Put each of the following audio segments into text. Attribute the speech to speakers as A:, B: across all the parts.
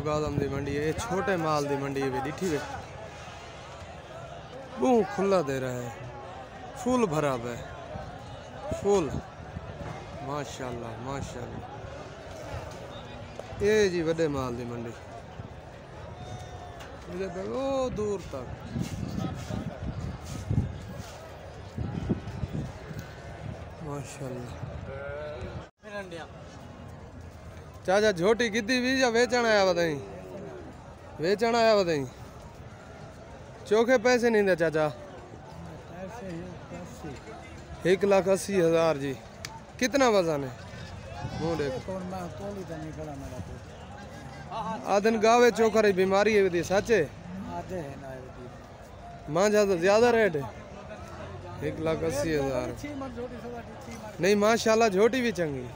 A: फारूक आजम की मंडी है, ये छोटे माल की मंडी है डिठी है। मुँह खुला दे रहा है, फुल भरा है, फुल माशाल्लाह माशाल्लाह। ये जी बड़े माल की मंडी, ओ दूर तक माशाल्लाह। चाचा झोटी कितनी भी या बेचण आया बताई? बेचण आया बताई। चोखे पैसे नहीं दे चाचा? 1,80,000 जी। कितना वजन है? मुँह देखो, आदन गावे चोखा री बीमारी है सच है? मांझा तो ज्यादा रेट है। 1,80,000 नहीं माशाल्लाह, झोटी भी चंगी।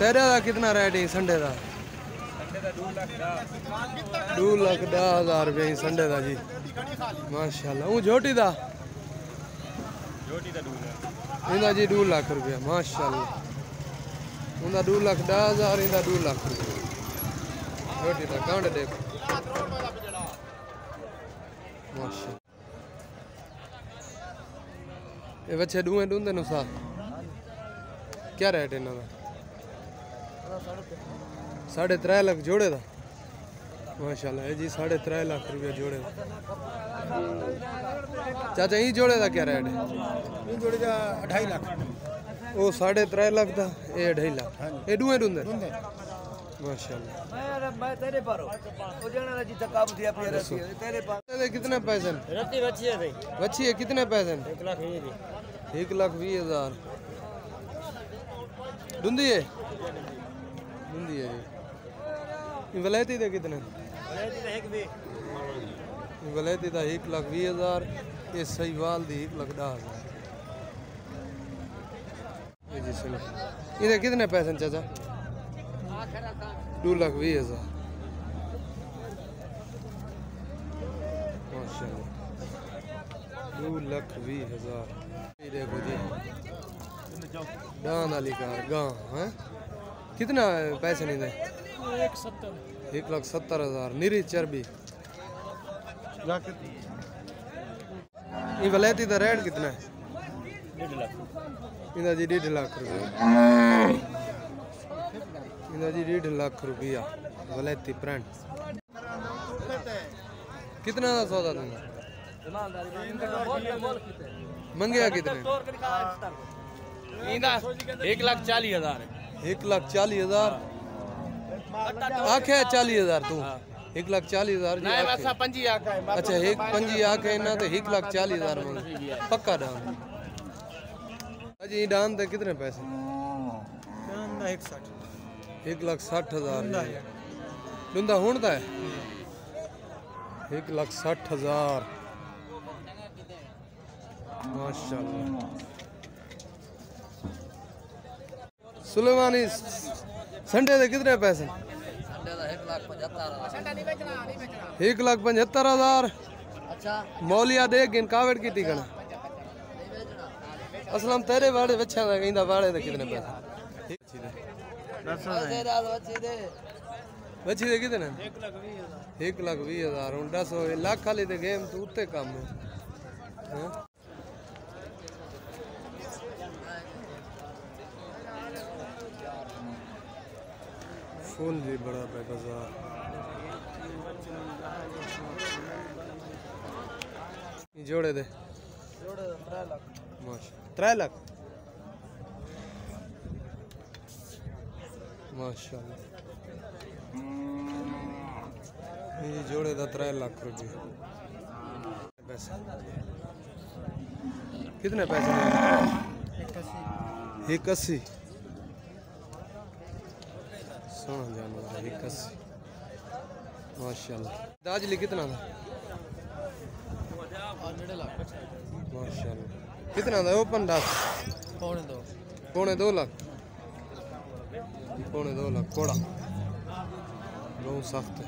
A: तेरे का कितना रेट है संडे का? 2,10,000 रुपये संडे का जी माशाल्लाह। वो झोटी का इंदा जी 2 लाख रुपया माशाल्लाह। उनका 2,10,000, इंदा 2 लाख रुपया। झोटी का कांड देखो माशाल्लाह। ये बच्चे दूए ढूंढते नु साथ क्या रेट है इन्हों का? 3.5 लाख जोड़े का माशाल्लाह है जी। 3.5 लाख रुपया जोड़े का। चाचा ये जोड़े का क्या रेट है?
B: ये जोड़े का 2.5 लाख।
A: वो 3.5 लाख था, ये 2.5 लाख। ये दूए ढूंढते माशाल्लाह।
B: मैं तेरे पर वो जाना जी तक आप दिया अपने रसी तेरे पास।
A: कितने पैसे?
B: रत्ती बच्ची है भाई।
A: बच्ची है कितने पैसे?
B: 1,20,000।
A: धुंधी है, धुंधी है जी। वलैती थे कितने? वलैती था 1,20,000। ये सहीवाल दी 1,10,000। ये जी सुनो, इधर कितने पैसे चाचा? 2,20,000 माशाल्लाह। 2,20,000। ये देखो जी डांद वाली कार गाँ है। कितना पैसे नहीं दे? 1,70,000 निरी चर्बी। ये वलैती का रेट कितना है?
B: 1.5 लाख।
A: इंदा जी 1.5 लाख रुपया। इंदा जी 1.5 लाख रुपया वलैती प्रिंट। कितना का सौदा दूंगा? मंगेगा कितने?
B: 1,40,000।
A: 1,40,000 आखे 40,000 तू? 1,40,000 जी आखे। अच्छा 1,5 आखे ना तो 1,40,000 मंग पक्का डान। अजी डान दे कितने पैसे? 1,60,000 डूंदा हुणदा है 1,60,000 माशाल्लाह। सुलेमानी संडे दे कितने पैसे? 1,75,000। मौलिया दे गिन कावड़ की टिकना असलम तेरे वाड़े बच्चा दा इंदा वाड़े दे कितने पैसे? बच्ची दे कितने? 1,20,000। 10 लाख वाली दे गेम तू उत्ते कम है। फुल जी बड़ा पे बाजार। जोड़े दे
B: 3 लाख
A: माशाल्लाह। 3 लाख माशाल्लाह। ये जोड़े का 3 लाख रुपये पैसे। कितने पैसे? 1,80। सोना जानवर 1,80 माशाल्लाह। दाजली कितना था?
B: 1.5 लाख
A: माशाल्लाह। कितना था ओपन दास? 2.5 लाख। 2.5 लाख कोड़ा बहुत सख्त है।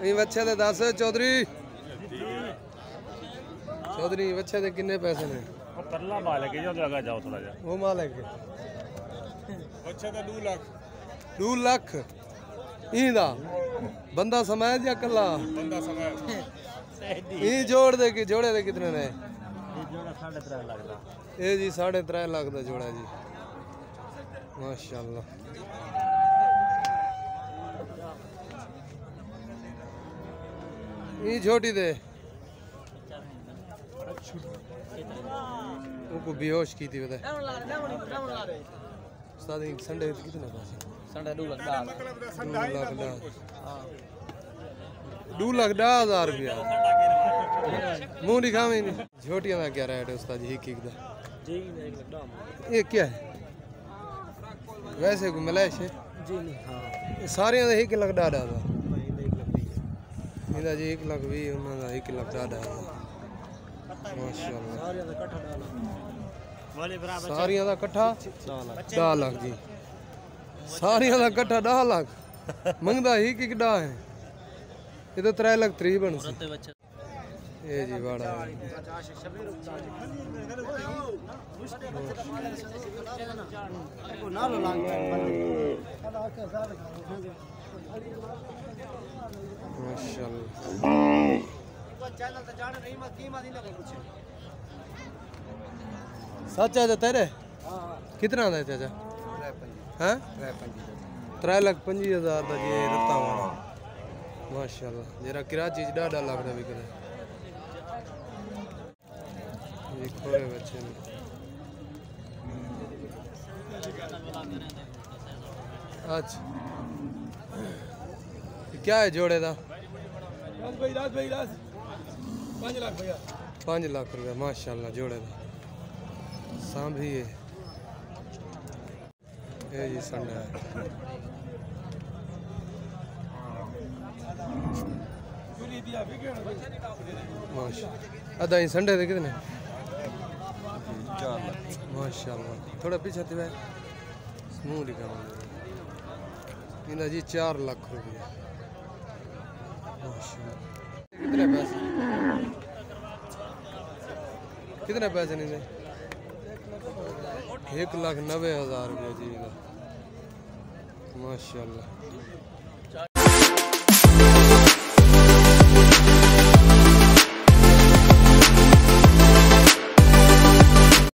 A: ये बच्चे दे 10 चौधरी चौधरी बच्चे दे किन्ने पैसे ने
C: ਉਹ ਪਰਲਾ ਮਾਲ ਹੈ ਕਿ ਜੋ ਅੱਗੇ ਜਾਓ ਥੋੜਾ ਜਿਹਾ
A: वो मालिक
C: ਬੱਚੇ ਦਾ 2 ਲੱਖ
A: 2 लाख इंदा बंदा समाज या कला
C: ਬੰਦਾ ਸਮਾਂ
A: ई जोड़ दे कि जोड़े दे कितने ने
C: ਇਹ ਜੋੜਾ 3.5 ਲੱਖ ਦਾ
A: ये जी 3.5 लाख का जोड़ा जी माशाल्लाह ये छोटी दे उनको बेहोश की थी बता उस्ताद संडे कितना पैसे
B: संडे 2 लाख
A: 2 लाख 10,000 रुपया मुंह दिखावे नहीं छोटियां का क्या रेट है उस्ताद जी एक दा
B: जी 1 लाख
A: ये क्या है वैसे कोई मलेश है
B: जी नहीं हां
A: सारे का 1 लाख 10,000 इनका जी 1 लाख 20 उन्होंने 1 लाख 10,000 माशाल्लाह सारियां दा इकट्ठा 10 लाख जी सारियां दा इकट्ठा 10 लाख मंगदा ही कि डा है ये तो 3 लाख 30 बन सी ये जी वाड़ा सच है तेरे कितना है चाचा हैं 3,50,000 का जी रत्ता वाला माशाल्लाह जरा कराची डाढ़ा लगता भी कदे ये खोरे बच्चे ने अच्छा क्या है जोड़े का 5 लाख रुपया माशाल्लाह जोड़े का सांभी है ये जी संडा है माशाल्लाह अदा ही संडे दे कितने 4 लाख माशाल्लाह थोड़ा पीछे थे मुंह दिखा इनका जी 4 लाख रुपया माशाल्लाह कितने पैसे नहीं दे 1,90,000 रुपया जी का माशाल्लाह